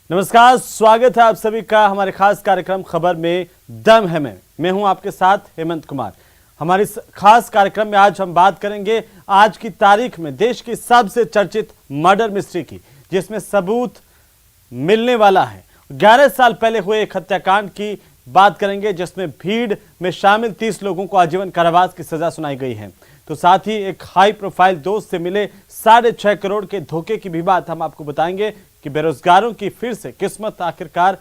नमस्कार, स्वागत है आप सभी का हमारे खास कार्यक्रम खबर में दम है। मैं हूं आपके साथ हेमंत कुमार। हमारे इस खास कार्यक्रम में आज हम बात करेंगे आज की तारीख में देश की सबसे चर्चित मर्डर मिस्ट्री की, जिसमें सबूत मिलने वाला है। 11 साल पहले हुए एक हत्याकांड की बात करेंगे, जिसमें भीड़ में शामिल 30 लोगों को आजीवन कारावास की सजा सुनाई गई है। तो साथ ही एक हाई प्रोफाइल दोस्त से मिले 6.5 करोड़ के धोखे की भी बात हम आपको बताएंगे कि बेरोजगारों की फिर से किस्मत आखिरकार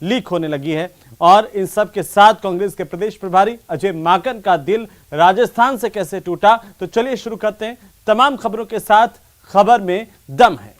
लीक होने लगी है। और इन सब के साथ कांग्रेस के प्रदेश प्रभारी अजय माकन का दिल राजस्थान से कैसे टूटा। तो चलिए शुरू करते हैं तमाम खबरों के साथ। खबर में दम है।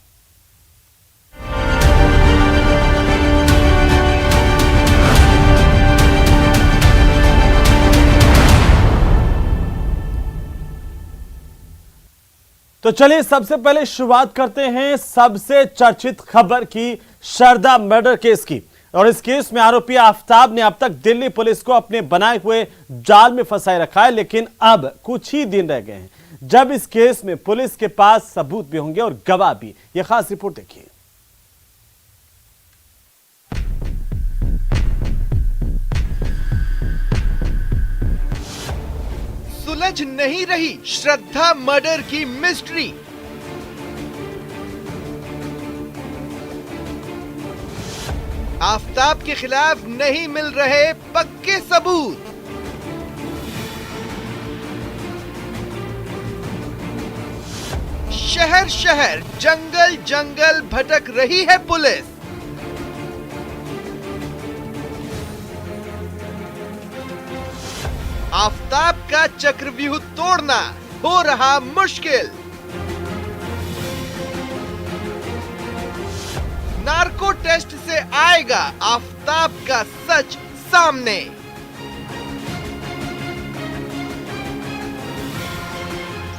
तो चलिए सबसे पहले शुरुआत करते हैं सबसे चर्चित खबर की, शारदा मर्डर केस की। और इस केस में आरोपी आफताब ने अब तक दिल्ली पुलिस को अपने बनाए हुए जाल में फंसाए रखा है, लेकिन अब कुछ ही दिन रह गए हैं जब इस केस में पुलिस के पास सबूत भी होंगे और गवाह भी। यह खास रिपोर्ट देखिए। सुलझ नहीं रही श्रद्धा मर्डर की मिस्ट्री। आफताब के खिलाफ नहीं मिल रहे पक्के सबूत। शहर शहर जंगल जंगल भटक रही है पुलिस। आफताब का चक्रव्यूह तोड़ना हो रहा मुश्किल। नार्को टेस्ट से आएगा आफताब का सच सामने।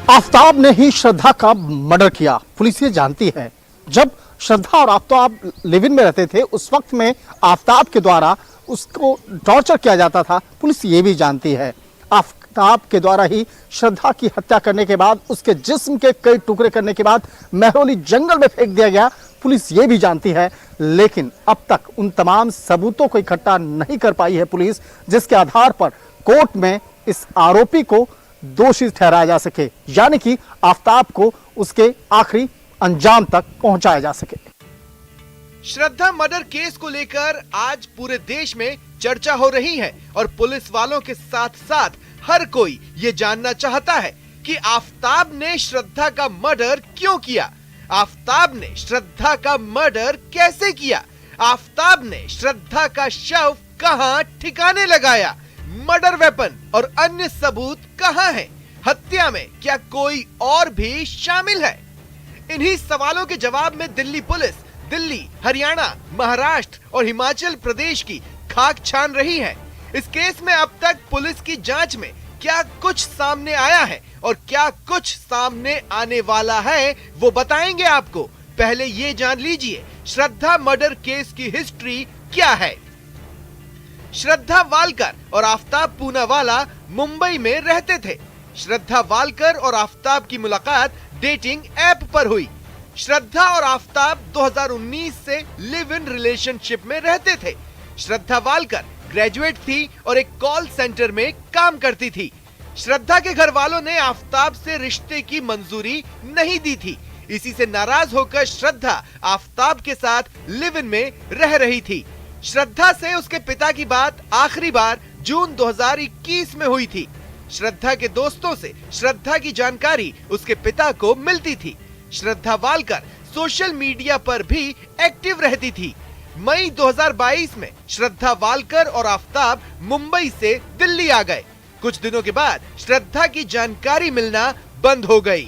आफताब ने ही श्रद्धा का मर्डर किया, पुलिस ये जानती है। जब श्रद्धा और आफताब लिव इन में रहते थे, उस वक्त में आफताब के द्वारा उसको टॉर्चर किया जाता था, पुलिस ये भी जानती है। आफताब के द्वारा ही श्रद्धा की हत्या करने के बाद, उसके जिस्म के कई टुकड़े करने के बाद महरौली जंगल में फेंक दिया गया, पुलिस ये भी जानती है। लेकिन अब तक उन तमाम सबूतों को इकट्ठा नहीं कर पाई है पुलिस, जिसके आधार पर कोर्ट में इस आरोपी को दोषी ठहराया जा सके, यानी कि आफताब को उसके आखिरी अंजाम तक पहुंचाया जा सके। श्रद्धा मर्डर केस को लेकर आज पूरे देश में चर्चा हो रही है और पुलिस वालों के साथ साथ हर कोई ये जानना चाहता है कि आफताब ने श्रद्धा का मर्डर क्यों किया, आफताब ने श्रद्धा का मर्डर कैसे किया, आफताब ने श्रद्धा का शव कहां ठिकाने लगाया, मर्डर वेपन और अन्य सबूत कहां हैं, हत्या में क्या कोई और भी शामिल है। इन्हीं सवालों के जवाब में दिल्ली पुलिस दिल्ली, हरियाणा, महाराष्ट्र और हिमाचल प्रदेश की खाक छान रही है। इस केस में अब तक पुलिस की जांच में क्या कुछ सामने आया है और क्या कुछ सामने आने वाला है, वो बताएंगे आपको। पहले ये जान लीजिए श्रद्धा मर्डर केस की हिस्ट्री क्या है। श्रद्धा वालकर और आफताब पूनावाला मुंबई में रहते थे। श्रद्धा वालकर और आफताब की मुलाकात डेटिंग ऐप पर हुई। श्रद्धा और आफताब 2019 से लिव इन रिलेशनशिप में रहते थे। श्रद्धा वालकर ग्रेजुएट थी और एक कॉल सेंटर में काम करती थी। श्रद्धा के घर वालों ने आफताब से रिश्ते की मंजूरी नहीं दी थी। इसी से नाराज होकर श्रद्धा आफताब के साथ लिव इन में रह रही थी। श्रद्धा से उसके पिता की बात आखिरी बार जून 2021 में हुई थी। श्रद्धा के दोस्तों से श्रद्धा की जानकारी उसके पिता को मिलती थी। श्रद्धा वालकर सोशल मीडिया पर भी एक्टिव रहती थी। मई 2022 में श्रद्धा वालकर और आफताब मुंबई से दिल्ली आ गए। कुछ दिनों के बाद श्रद्धा की जानकारी मिलना बंद हो गई।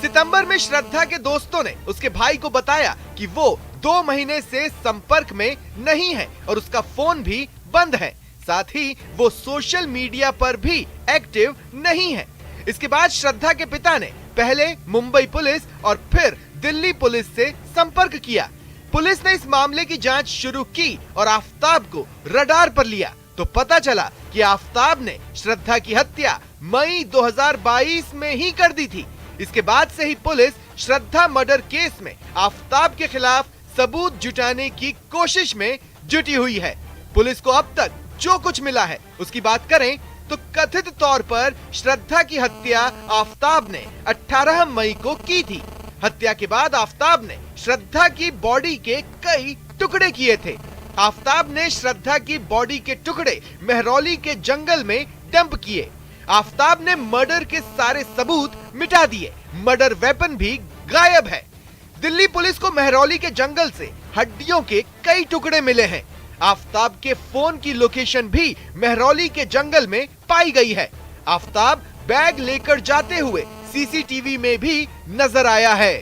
सितंबर में श्रद्धा के दोस्तों ने उसके भाई को बताया कि वो 2 महीने से संपर्क में नहीं है और उसका फोन भी बंद है। साथ ही वो सोशल मीडिया पर भी एक्टिव नहीं है। इसके बाद श्रद्धा के पिता ने पहले मुंबई पुलिस और फिर दिल्ली पुलिस से संपर्क किया। पुलिस ने इस मामले की जांच शुरू की और आफताब को रडार पर लिया तो पता चला कि आफताब ने श्रद्धा की हत्या मई 2022 में ही कर दी थी। इसके बाद से ही पुलिस श्रद्धा मर्डर केस में आफताब के खिलाफ सबूत जुटाने की कोशिश में जुटी हुई है। पुलिस को अब तक जो कुछ मिला है उसकी बात करें तो कथित तौर पर श्रद्धा की हत्या आफताब ने 18 मई को की थी। हत्या के बाद आफताब ने श्रद्धा की बॉडी के कई टुकड़े किए थे। आफताब ने श्रद्धा की बॉडी के टुकड़े महरौली के जंगल में डंप किए। आफताब ने मर्डर के सारे सबूत मिटा दिए। मर्डर वेपन भी गायब है। दिल्ली पुलिस को महरौली के जंगल से हड्डियों के कई टुकड़े मिले हैं। आफताब के फोन की लोकेशन भी महरौली के जंगल में पाई गई है। आफताब बैग लेकर जाते हुए सीसीटीवी में भी नजर आया है।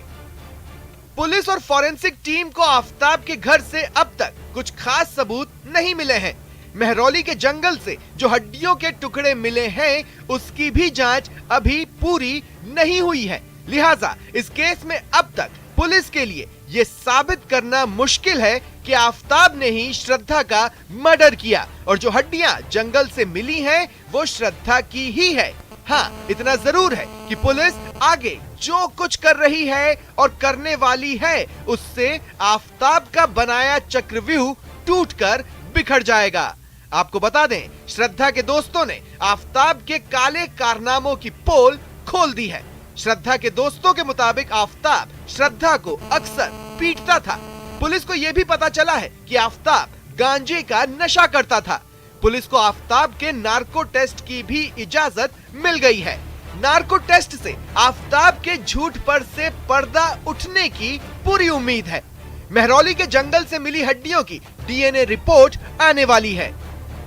पुलिस और फॉरेंसिक टीम को आफताब के घर से अब तक कुछ खास सबूत नहीं मिले हैं। महरौली के जंगल से जो हड्डियों के टुकड़े मिले हैं उसकी भी जांच अभी पूरी नहीं हुई है। लिहाजा इस केस में अब तक पुलिस के लिए ये साबित करना मुश्किल है कि आफताब ने ही श्रद्धा का मर्डर किया और जो हड्डियां जंगल से मिली हैं वो श्रद्धा की ही है। हाँ, इतना जरूर है कि पुलिस आगे जो कुछ कर रही है और करने वाली है उससे आफताब का बनाया चक्रव्यूह टूटकर बिखर जाएगा। आपको बता दें, श्रद्धा के दोस्तों ने आफताब के काले कारनामों की पोल खोल दी है। श्रद्धा के दोस्तों के मुताबिक आफताब श्रद्धा को अक्सर पीटता था। पुलिस को यह भी पता चला है कि आफताब गांजे का नशा करता था। पुलिस को आफताब के नार्को टेस्ट की भी इजाजत मिल गई है। नार्को टेस्ट से आफताब के झूठ पर से पर्दा उठने की पूरी उम्मीद है। महरौली के जंगल से मिली हड्डियों की डीएनए रिपोर्ट आने वाली है।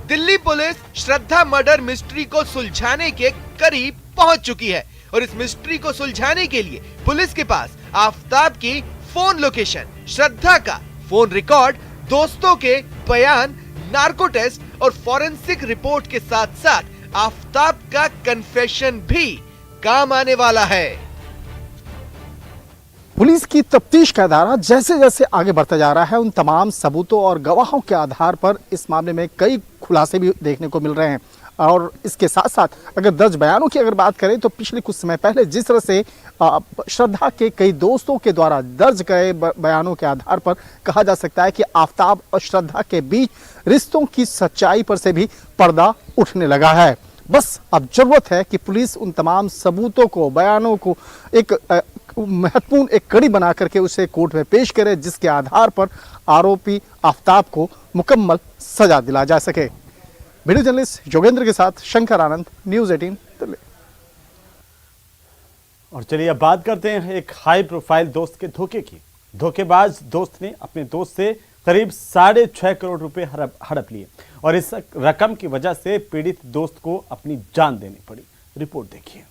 दिल्ली पुलिस श्रद्धा मर्डर मिस्ट्री को सुलझाने के करीब पहुंच चुकी है और इस मिस्ट्री को सुलझाने के लिए पुलिस के पास आफताब की फोन लोकेशन, श्रद्धा का फोन रिकॉर्ड, दोस्तों के बयान, नार्को टेस्ट और फॉरेंसिक रिपोर्ट के साथ साथ आफताब का कन्फेशन भी काम आने वाला है। पुलिस की तफ्तीश का दायरा जैसे जैसे आगे बढ़ता जा रहा है उन तमाम सबूतों और गवाहों के आधार पर इस मामले में कई खुलासे भी देखने को मिल रहे हैं। और इसके साथ साथ अगर दर्ज बयानों की अगर बात करें तो पिछले कुछ समय पहले जिस तरह से श्रद्धा के कई दोस्तों के द्वारा दर्ज गए बयानों के आधार पर कहा जा सकता है कि आफताब और श्रद्धा के बीच रिश्तों की सच्चाई पर से भी पर्दा उठने लगा है। बस अब जरूरत है कि पुलिस उन तमाम सबूतों को, बयानों को एक महत्वपूर्ण एक कड़ी बना करके उसे कोर्ट में पेश करे जिसके आधार पर आरोपी आफताब को मुकम्मल सजा दिला जा सके। वीडियो जर्नलिस्ट योगेंद्र के साथ शंकर आनंद, न्यूज़ 18 दिल्ली। और चलिए अब बात करते हैं एक हाई प्रोफाइल दोस्त के धोखे की। धोखेबाज दोस्त ने अपने दोस्त से करीब 6.5 करोड़ रुपए हड़प लिए और इस रकम की वजह से पीड़ित दोस्त को अपनी जान देनी पड़ी। रिपोर्ट देखिए।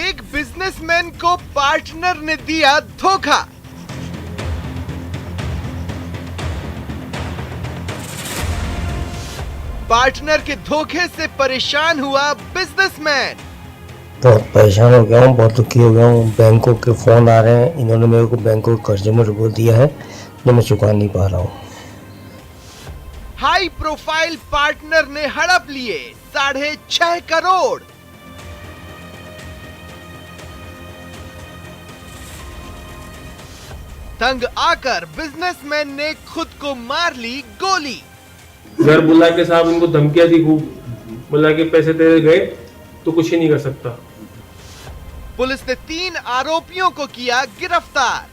एक बिजनेसमैन को पार्टनर ने दिया धोखा। पार्टनर के धोखे से परेशान हुआ बिजनेसमैन। बहुत परेशान हो गया हूँ, बहुत दुखी हो गया हूँ। बैंकों के फोन आ रहे हैं, इन्होंने मेरे को बैंकों के कर्जे में डुबो दिया है जो मैं चुका नहीं पा रहा हूँ। हाई प्रोफाइल पार्टनर ने हड़प लिए 6.5 करोड़। तंग आकर बिजनेसमैन ने खुद को मार ली गोली। घर बुला के साहब इनको धमकियां दी, खूब बुला के पैसे दे गए तो कुछ ही नहीं कर सकता। पुलिस ने 3 आरोपियों को किया गिरफ्तार।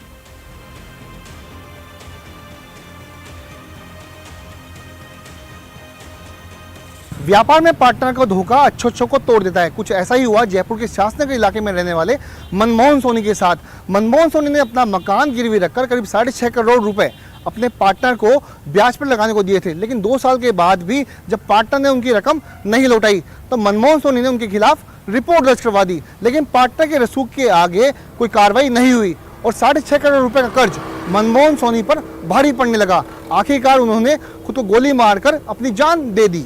व्यापार में पार्टनर का धोखा अच्छों को तोड़ देता है। कुछ ऐसा ही हुआ जयपुर के शासनगर इलाके में रहने वाले मनमोहन सोनी के साथ। मनमोहन सोनी ने अपना मकान गिरवी रखकर करीब 6.5 करोड़ रुपए अपने पार्टनर को ब्याज पर लगाने को दिए थे, लेकिन 2 साल के बाद भी जब पार्टनर ने उनकी रकम नहीं लौटाई तो मनमोहन सोनी ने उनके खिलाफ रिपोर्ट दर्ज करवा दी, लेकिन पार्टनर के रसूख के आगे कोई कार्रवाई नहीं हुई और 6.5 करोड़ रुपए का कर्ज मनमोहन सोनी पर भारी पड़ने लगा। आखिरकार उन्होंने खुद को गोली मारकर अपनी जान दे दी।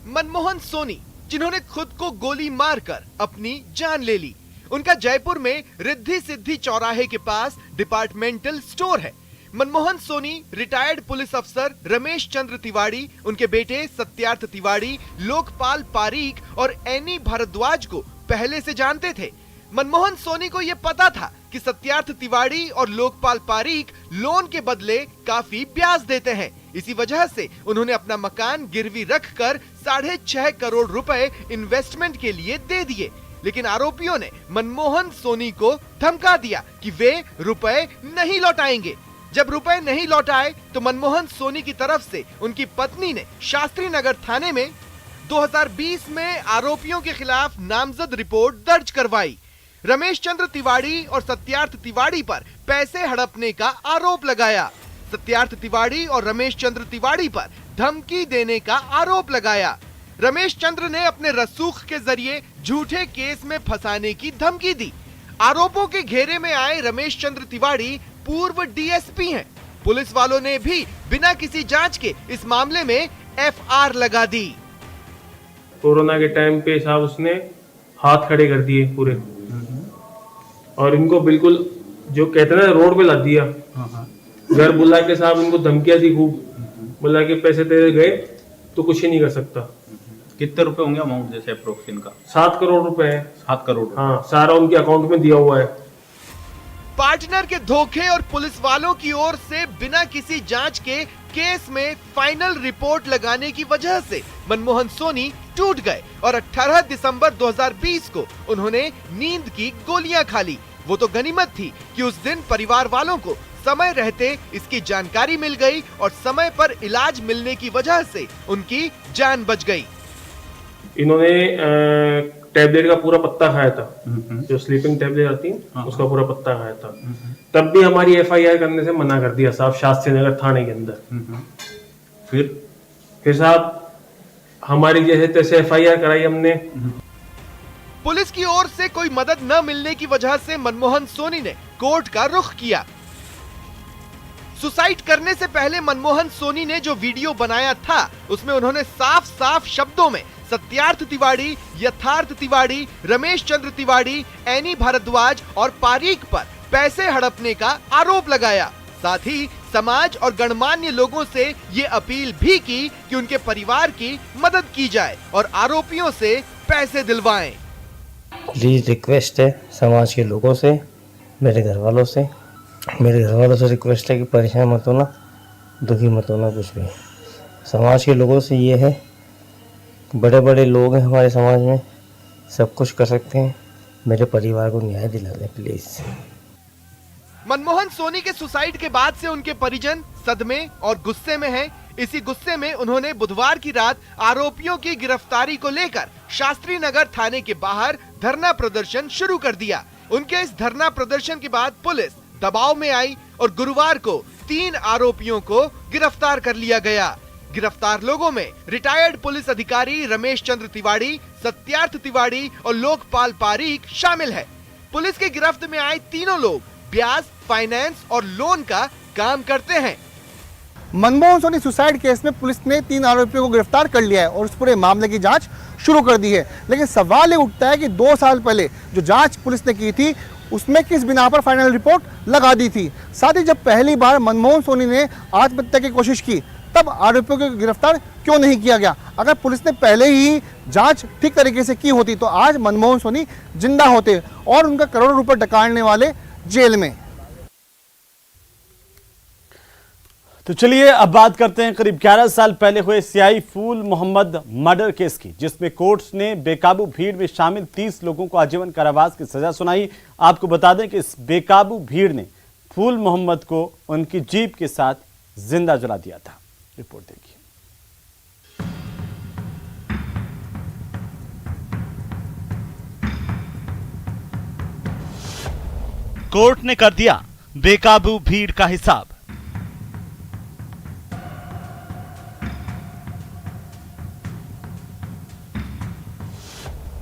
मनमोहन सोनी, जिन्होंने खुद को गोली मारकर अपनी जान ले ली, उनका जयपुर में रिद्धि सिद्धि चौराहे के पास डिपार्टमेंटल स्टोर है। मनमोहन सोनी रिटायर्ड पुलिस अफसर रमेश चंद्र तिवारी, उनके बेटे सत्यार्थ तिवारी, लोकपाल पारीक और एनी भारद्वाज को पहले से जानते थे। मनमोहन सोनी को यह पता था कि सत्यार्थ तिवारी और लोकपाल पारीक लोन के बदले काफी ब्याज देते हैं। इसी वजह से उन्होंने अपना मकान गिरवी रखकर 6.5 करोड़ रुपए इन्वेस्टमेंट के लिए दे दिए। लेकिन आरोपियों ने मनमोहन सोनी को धमका दिया कि वे रुपए नहीं लौटाएंगे। जब रुपए नहीं लौटाए तो मनमोहन सोनी की तरफ से उनकी पत्नी ने शास्त्री नगर थाने में 2020 में आरोपियों के खिलाफ नामजद रिपोर्ट दर्ज करवाई। रमेश चंद्र तिवारी और सत्यार्थ तिवारी पर पैसे हड़पने का आरोप लगाया। सत्यार्थ तिवारी और रमेश चंद्र तिवारी पर धमकी देने का आरोप लगाया। रमेश चंद्र ने अपने रसूख के जरिए झूठे केस में फंसाने की धमकी दी। आरोपों के घेरे में आए रमेश चंद्र तिवारी पूर्व डीएसपी हैं। पुलिस वालों ने भी बिना किसी जांच के इस मामले में एफआर लगा दी। कोरोना के टाइम पे साहब उसने हाथ खड़े कर दिए पूरे, और इनको बिल्कुल जो कहते ना रोड पे ला दिया। घर बुला के साहब इनको धमकियां दी खूब, बोला कि पैसे तेरे गए तो कुछ ही नहीं कर सकता। कितने रुपए होंगे अमाउंट जैसे अप्रोक्स इनका? 7 करोड़ रुपए है। 7 करोड़? हाँ, सारा उनके अकाउंट में दिया हुआ है। पार्टनर के धोखे और पुलिस वालों की ओर से बिना किसी जांच के केस में फाइनल रिपोर्ट लगाने की वजह से मनमोहन सोनी टूट गए और 18 दिसंबर 2020 को उन्होंने नींद की गोलियां खा ली। वो तो गनीमत थी कि उस दिन परिवार वालों को समय रहते इसकी जानकारी मिल गई और समय पर इलाज मिलने की वजह से उनकी जान बच गई। इन्होंने टैबलेट का पूरा पत्ता खाया था, जो स्लीपिंग टैबलेट आती है उसका पूरा पत्ता खाया था। तब भी हमारी एफआईआर करने से मना कर दिया साहब शास्त्री नगर थाने के अंदर। फिर साहब हमारी जैसे तैसे एफआईआर कराई हमने। पुलिस की ओर से कोई मदद न मिलने की वजह से मनमोहन सोनी ने कोर्ट का रुख किया। सुसाइड करने से पहले मनमोहन सोनी ने जो वीडियो बनाया था उसमें उन्होंने साफ साफ शब्दों में सत्यार्थ तिवारी, यथार्थ तिवारी, रमेश चंद्र तिवारी, एनी भारद्वाज और पारीक पर पैसे हड़पने का आरोप लगाया। साथ ही समाज और गणमान्य लोगों से ये अपील भी की कि उनके परिवार की मदद की जाए और आरोपियों से पैसे दिलवाएं। प्लीज़ रिक्वेस्ट है समाज के लोगों से, मेरे घर वालों से रिक्वेस्ट है कि परेशान मत होना, दुखी मत होना कुछ भी। समाज के लोगों से ये है, बड़े बड़े लोग हैं हमारे समाज में, सब कुछ कर सकते हैं, मेरे परिवार को न्याय दिला दें प्लीज़। मनमोहन सोनी के सुसाइड के बाद से उनके परिजन सदमे और गुस्से में हैं। इसी गुस्से में उन्होंने बुधवार की रात आरोपियों की गिरफ्तारी को लेकर शास्त्री नगर थाने के बाहर धरना प्रदर्शन शुरू कर दिया। उनके इस धरना प्रदर्शन के बाद पुलिस दबाव में आई और गुरुवार को 3 आरोपियों को गिरफ्तार कर लिया गया। गिरफ्तार लोगों में रिटायर्ड पुलिस अधिकारी रमेश चंद्र तिवारी, सत्यार्थ तिवारी और लोकपाल पारीक शामिल है। पुलिस के गिरफ्त में आए तीनों लोग ब्याज, फाइनेंस और लोन का काम करते हैं। मनमोहन सोनी सुसाइड केस में पुलिस ने 3 आरोपियों को गिरफ्तार कर लिया है और उस पूरे मामले की जांच शुरू कर दी है। लेकिन सवाल ये उठता है कि 2 साल पहले जो जांच पुलिस ने की थी उसमें किस बिना पर फाइनल रिपोर्ट लगा दी थी। साथ ही जब पहली बार मनमोहन सोनी ने आत्महत्या की कोशिश की तब आरोपियों को गिरफ्तार क्यों नहीं किया गया। अगर पुलिस ने पहले ही जांच ठीक तरीके से की होती तो आज मनमोहन सोनी जिंदा होते और उनका करोड़ों रुपए डकाने वाले जेल में। तो चलिए अब बात करते हैं करीब 11 साल पहले हुए सियाई फूल मोहम्मद मर्डर केस की, जिसमें कोर्ट ने बेकाबू भीड़ में शामिल 30 लोगों को आजीवन कारावास की सजा सुनाई। आपको बता दें कि इस बेकाबू भीड़ ने फूल मोहम्मद को उनकी जीप के साथ जिंदा जला दिया था। रिपोर्ट देखिए। कोर्ट ने कर दिया बेकाबू भीड़ का हिसाब।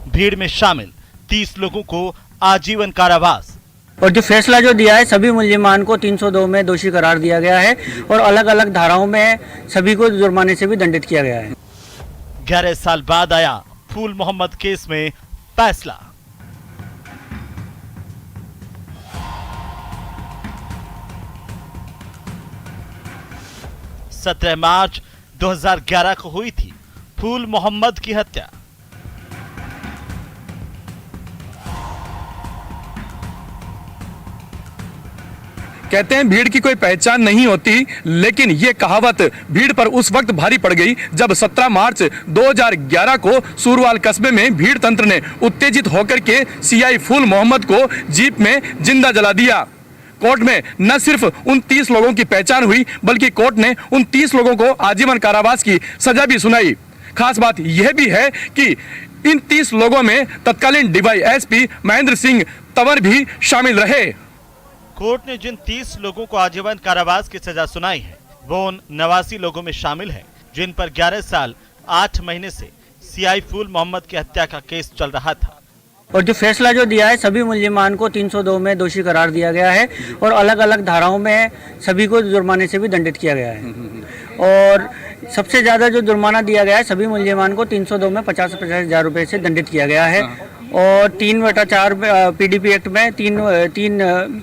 भीड़ में शामिल 30 लोगों को आजीवन कारावास। और जो फैसला जो दिया है सभी मुल्जिमान को 302 में दोषी करार दिया गया है और अलग अलग धाराओं में सभी को जुर्माने से भी दंडित किया गया है। 11 साल बाद आया फूल मोहम्मद केस में फैसला। 17 मार्च 2011 को हुई थी फूल मोहम्मद की हत्या। कहते हैं भीड़ की कोई पहचान नहीं होती, लेकिन ये कहावत भीड़ पर उस वक्त भारी पड़ गई जब 17 मार्च 2011 को सूरवाल कस्बे में भीड़ तंत्र ने उत्तेजित होकर के सीआई फूल मोहम्मद को जीप में जिंदा जला दिया। कोर्ट में न सिर्फ उन 30 लोगों की पहचान हुई, बल्कि कोर्ट ने उन 30 लोगों को आजीवन कारावास की सजा भी सुनाई। खास बात यह भी है कि इन 30 लोगों में तत्कालीन डीवाईएसपी महेंद्र सिंह तंवर भी शामिल रहे। कोर्ट ने जिन 30 लोगों को आजीवन कारावास की सजा सुनाई है वो उन 89 लोगों में शामिल है जिन पर 11 साल 8 महीने से सीआई फूल मोहम्मद की हत्या का केस चल रहा था। और जो फैसला जो दिया है, सभी मुल्जिमान को 302 में दोषी करार दिया गया है और अलग अलग धाराओं में सभी को जुर्माने से भी दंडित किया गया है। और सबसे ज़्यादा जो जुर्माना दिया गया है, सभी मुल्जिमान को 302 में 50-50 हज़ार रुपये से दंडित किया गया है। और 3/4 पीडीपी एक्ट में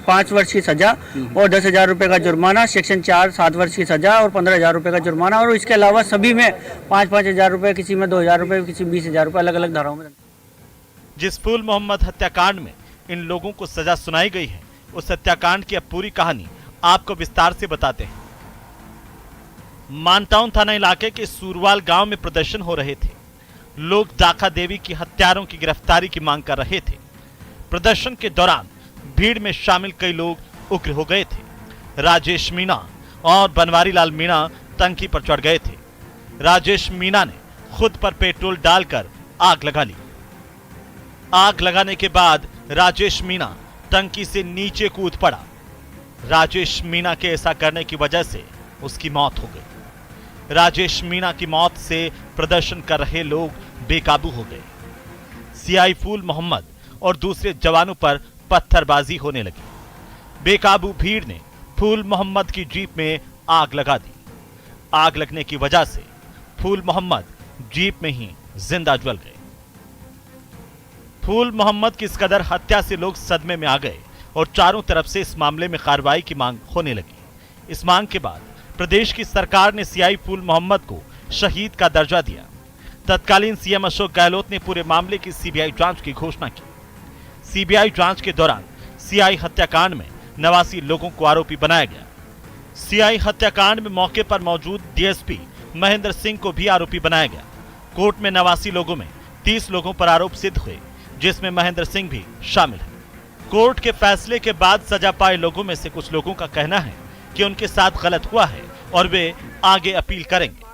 5 वर्ष की सजा और 10,000 रुपये का जुर्माना, सेक्शन 4 7 वर्ष की सजा और 15,000 रुपये का जुर्माना। और इसके अलावा सभी में 5-5 हज़ार रुपये, किसी में 2,000 रुपये, किसी 20,000 रुपये, अलग अलग धाराओं में। जिस फूल मोहम्मद हत्याकांड में इन लोगों को सजा सुनाई गई है, उस हत्याकांड की अब पूरी कहानी आपको विस्तार से बताते हैं। मानटाउन थाना इलाके के सूरवाल गांव में प्रदर्शन हो रहे थे। लोग दाखा देवी की हत्यारों की गिरफ्तारी की मांग कर रहे थे। प्रदर्शन के दौरान भीड़ में शामिल कई लोग उग्र हो गए थे। राजेश मीणा और बनवारी लाल मीणा टंकी पर चढ़ गए थे। राजेश मीणा ने खुद पर पेट्रोल डालकर आग लगा ली। आग लगाने के बाद राजेश मीणा टंकी से नीचे कूद पड़ा। राजेश मीणा के ऐसा करने की वजह से उसकी मौत हो गई। राजेश मीणा की मौत से प्रदर्शन कर रहे लोग बेकाबू हो गए। सीआई फूल मोहम्मद और दूसरे जवानों पर पत्थरबाजी होने लगी। बेकाबू भीड़ ने फूल मोहम्मद की जीप में आग लगा दी। आग लगने की वजह से फूल मोहम्मद जीप में ही जिंदा जल गए। फूल मोहम्मद की इस कदर हत्या से लोग सदमे में आ गए और चारों तरफ से इस मामले में कार्रवाई की मांग होने लगी। इस मांग के बाद प्रदेश की सरकार ने सीआई फूल मोहम्मद को शहीद का दर्जा दिया। तत्कालीन सीएम अशोक गहलोत ने पूरे मामले की सीबीआई जांच की घोषणा की। सीबीआई जांच के दौरान सीआई हत्याकांड में 89 लोगों को आरोपी बनाया गया। सीआई हत्याकांड में मौके पर मौजूद डीएसपी महेंद्र सिंह को भी आरोपी बनाया गया। कोर्ट में 89 लोगों में 30 लोगों पर आरोप सिद्ध हुए, जिसमें महेंद्र सिंह भी शामिल है। कोर्ट के फैसले के बाद सजा पाए लोगों में से कुछ लोगों का कहना है कि उनके साथ गलत हुआ है और वे आगे अपील करेंगे।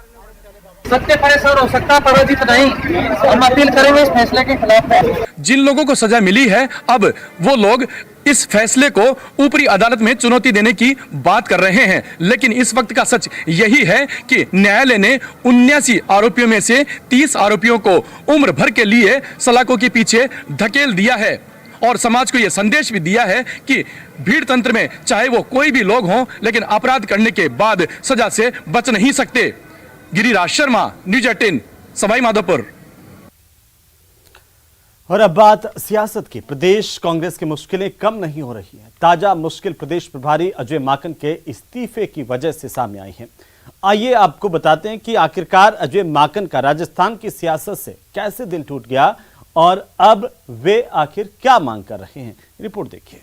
सत्य फैसला हो सकता, पराजित नहीं। हम अपील करेंगे इस फैसले के खिलाफ। जिन लोगों को सजा मिली है, अब वो लोग इस फैसले को ऊपरी अदालत में चुनौती देने की बात कर रहे हैं। लेकिन इस वक्त का सच यही है कि न्यायालय ने 79 आरोपियों में से 30 आरोपियों को उम्र भर के लिए सलाखों के पीछे धकेल दिया है और समाज को यह संदेश भी दिया है कि भीड़ तंत्र में चाहे वो कोई भी लोग हों, लेकिन अपराध करने के बाद सजा से बच नहीं सकते। गिरिराज शर्मा, न्यूज 18, सवाई माधोपुर। और अब बात सियासत की। प्रदेश कांग्रेस की मुश्किलें कम नहीं हो रही हैं। ताजा मुश्किल प्रदेश प्रभारी अजय माकन के इस्तीफे की वजह से सामने आई है। आइए आपको बताते हैं कि आखिरकार अजय माकन का राजस्थान की सियासत से कैसे दिल टूट गया और अब वे आखिर क्या मांग कर रहे हैं। रिपोर्ट देखिए।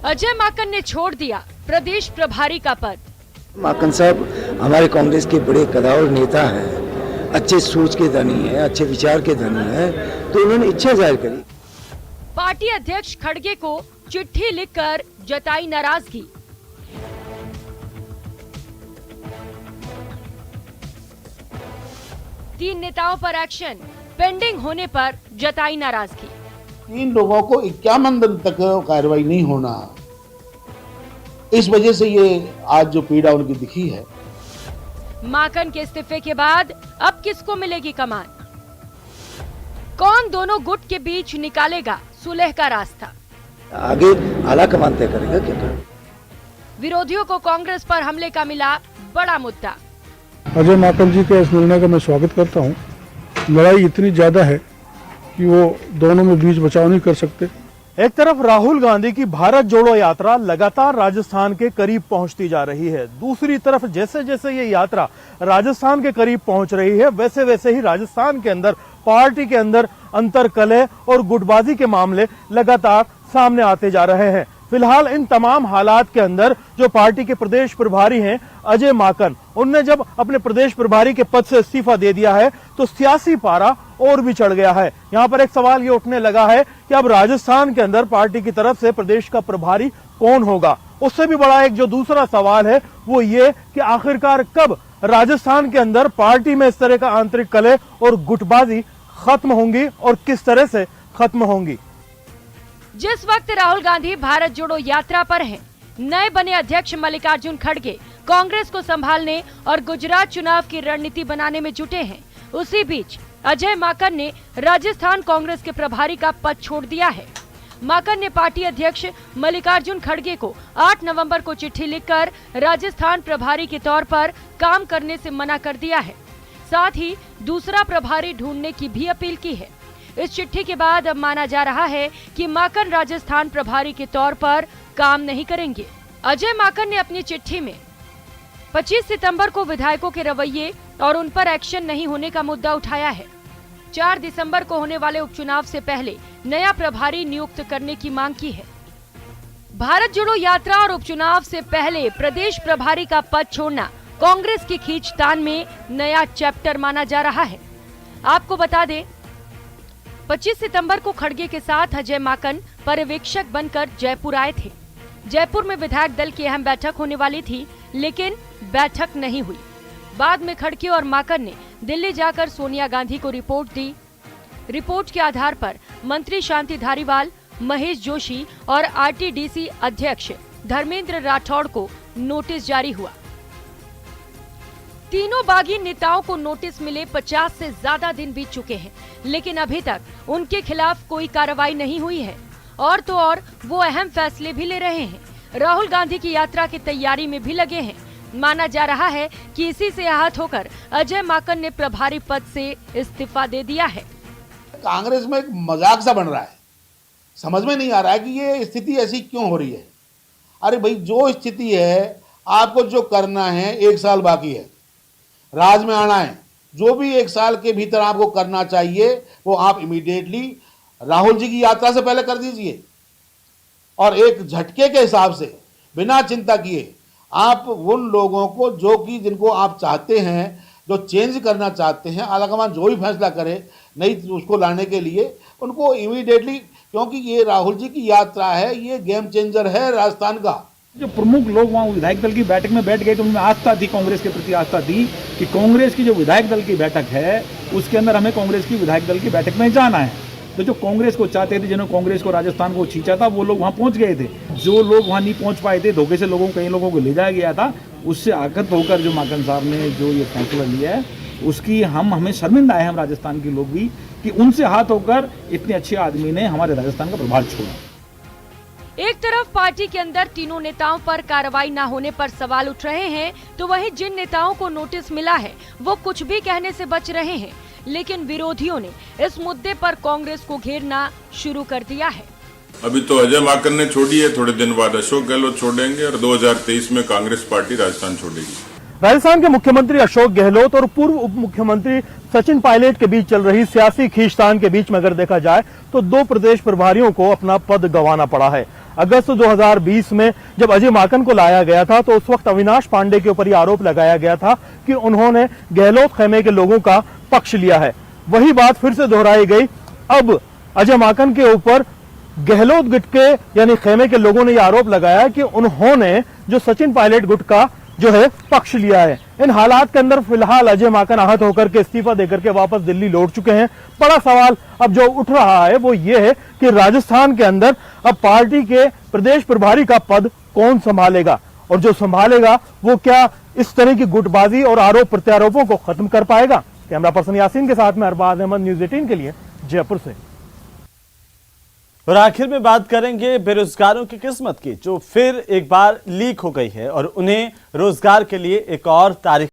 अजय माकन ने छोड़ दिया प्रदेश प्रभारी का पद। माकन साहब हमारे कांग्रेस के बड़े कदावर नेता हैं, अच्छे सोच के धनी हैं, अच्छे विचार के धनी हैं, तो उन्होंने इच्छा जाहिर करी। पार्टी अध्यक्ष खड़गे को चिट्ठी लिखकर जताई नाराजगी। तीन नेताओं पर एक्शन, पेंडिंग होने पर जताई नाराजगी। 3 लोगों को 51 दिन तक कार्रवाई नहीं होना, इस वजह से ये आज जो पीड़ा उनकी दिखी है। माकन के इस्तीफे के बाद अब किसको मिलेगी कमान? कौन दोनों गुट के बीच निकालेगा सुलह का रास्ता? आगे आला कमान तय करेगा क्या? विरोधियों को कांग्रेस पर हमले का मिला बड़ा मुद्दा। अजय माकन जी के इस निर्णय का मैं स्वागत करता हूं। लड़ाई इतनी ज्यादा है कि वो दोनों में बीच बचाव नहीं कर सकते। एक तरफ राहुल गांधी की भारत जोड़ो यात्रा लगातार राजस्थान के करीब पहुंचती जा रही है, दूसरी तरफ जैसे जैसे ये यात्रा राजस्थान के करीब पहुंच रही है वैसे वैसे ही राजस्थान के अंदर पार्टी के अंदर अंतरकलह और गुटबाजी के मामले लगातार सामने आते जा रहे हैं। फिलहाल इन तमाम हालात के अंदर जो पार्टी के प्रदेश प्रभारी हैं अजय माकन, उनने जब अपने प्रदेश प्रभारी के पद से इस्तीफा दे दिया है तो सियासी पारा और भी चढ़ गया है। यहाँ पर एक सवाल ये उठने लगा है कि अब राजस्थान के अंदर पार्टी की तरफ से प्रदेश का प्रभारी कौन होगा। उससे भी बड़ा एक जो दूसरा सवाल है वो ये कि आखिरकार कब राजस्थान के अंदर पार्टी में इस तरह का आंतरिक कलह और गुटबाजी खत्म होंगी और किस तरह से खत्म होंगी। जिस वक्त राहुल गांधी भारत जोड़ो यात्रा पर हैं, नए बने अध्यक्ष मल्लिकार्जुन खड़गे कांग्रेस को संभालने और गुजरात चुनाव की रणनीति बनाने में जुटे हैं, उसी बीच अजय माकन ने राजस्थान कांग्रेस के प्रभारी का पद छोड़ दिया है। माकन ने पार्टी अध्यक्ष मल्लिकार्जुन खड़गे को 8 नवंबर को चिट्ठी लिखकर राजस्थान प्रभारी के तौर पर काम करने से मना कर दिया है। साथ ही दूसरा प्रभारी ढूंढने की भी अपील की है। इस चिट्ठी के बाद अब माना जा रहा है कि माकन राजस्थान प्रभारी के तौर पर काम नहीं करेंगे। अजय माकन ने अपनी चिट्ठी में 25 सितंबर को विधायकों के रवैये और उन पर एक्शन नहीं होने का मुद्दा उठाया है। 4 दिसंबर को होने वाले उपचुनाव से पहले नया प्रभारी नियुक्त करने की मांग की है। भारत जोड़ो यात्रा और उपचुनाव से पहले प्रदेश प्रभारी का पद छोड़ना कांग्रेस की खींचतान में नया चैप्टर माना जा रहा है। आपको बता दें, 25 सितंबर को खड़गे के साथ अजय माकन पर्यवेक्षक बनकर जयपुर आए थे। जयपुर में विधायक दल की अहम बैठक होने वाली थी, लेकिन बैठक नहीं हुई। बाद में खड़गे और माकन ने दिल्ली जाकर सोनिया गांधी को रिपोर्ट दी। रिपोर्ट के आधार पर मंत्री शांति धारीवाल, महेश जोशी और आरटीडीसी अध्यक्ष धर्मेंद्र राठौड़ को नोटिस जारी हुआ। तीनों बागी नेताओं को नोटिस मिले 50 से ज्यादा दिन बीत चुके हैं, लेकिन अभी तक उनके खिलाफ कोई कार्रवाई नहीं हुई है। और तो और वो अहम फैसले भी ले रहे हैं। राहुल गांधी की यात्रा की तैयारी में भी लगे हैं। माना जा रहा है कि इसी से आहत होकर अजय माकन ने प्रभारी पद से इस्तीफा दे दिया है। कांग्रेस में एक मजाक सा बन रहा है, समझ में नहीं आ रहा है कि ये स्थिति ऐसी क्यों हो रही है। अरे भाई, जो स्थिति है, आपको जो करना है, 1 साल बाकी है, राज में आना है, जो भी 1 साल के भीतर आपको करना चाहिए वो आप इमीडिएटली राहुल जी की यात्रा से पहले कर दीजिए और एक झटके के हिसाब से बिना चिंता किए आप उन लोगों को जिनको आप चाहते हैं, जो चेंज करना चाहते हैं, आलाकमान जो भी फैसला करे नहीं उसको लाने के लिए उनको इमीडिएटली, क्योंकि ये राहुल जी की यात्रा है, ये गेम चेंजर है राजस्थान का। जो प्रमुख लोग वहाँ विधायक दल की बैठक में बैठ गए तो उनमें आस्था थी, कांग्रेस के प्रति आस्था थी कि कांग्रेस की जो विधायक दल की बैठक है उसके अंदर हमें कांग्रेस की विधायक दल की बैठक में जाना है। तो जो कांग्रेस को चाहते थे, जिन्होंने कांग्रेस को राजस्थान को खींचा था, वो लोग वहाँ पहुँच गए थे। जो लोग वहाँ नहीं पहुँच पाए थे, धोखे से कई लोगों को ले जाया गया था, उससे आगत होकर जो माकन साहब ने जो ये फैसला लिया है उसकी हमें शर्मिंदा है, हम राजस्थान के लोग भी, कि उनसे हाथ होकर इतने अच्छे आदमी ने हमारे राजस्थान का प्रभार छोड़ा। एक तरफ पार्टी के अंदर तीनों नेताओं पर कार्रवाई न होने पर सवाल उठ रहे हैं, तो वहीं जिन नेताओं को नोटिस मिला है वो कुछ भी कहने से बच रहे हैं। लेकिन विरोधियों ने इस मुद्दे पर कांग्रेस को घेरना शुरू कर दिया है। अभी तो अजय माकन ने छोड़ी है, थोड़े दिन बाद अशोक गहलोत छोड़ेंगे और 2023 में कांग्रेस पार्टी राजस्थान छोड़ेगी। राजस्थान के मुख्यमंत्री अशोक गहलोत और पूर्व उप मुख्यमंत्री सचिन पायलट के बीच चल रही सियासी खींचतान के बीच में अगर देखा जाए तो 2 प्रदेश प्रभारियों को अपना पद गंवाना पड़ा है। अगस्त 2020 में जब अजय माकन को लाया गया था तो उस वक्त अविनाश पांडे के ऊपर यह आरोप लगाया गया था कि उन्होंने गहलोत खेमे के लोगों का पक्ष लिया है। वही बात फिर से दोहराई गई। अब अजय माकन के ऊपर गहलोत गुट के यानी खेमे के लोगों ने यह आरोप लगाया कि उन्होंने जो सचिन पायलट गुट का जो है पक्ष लिया है। इन हालात के अंदर फिलहाल अजय माकन आहत होकर के इस्तीफा देकर के वापस दिल्ली लौट चुके हैं। बड़ा सवाल अब जो उठ रहा है वो ये है कि राजस्थान के अंदर अब पार्टी के प्रदेश प्रभारी का पद कौन संभालेगा और जो संभालेगा वो क्या इस तरह की गुटबाजी और आरोप प्रत्यारोपों को खत्म कर पाएगा। कैमरा पर्सन यासीन के साथ में अरबाज अहमद, न्यूज़ 18 के लिए जयपुर से। और आखिर में बात करेंगे बेरोजगारों की किस्मत की, जो फिर एक बार लीक हो गई है और उन्हें रोजगार के लिए एक और तारीख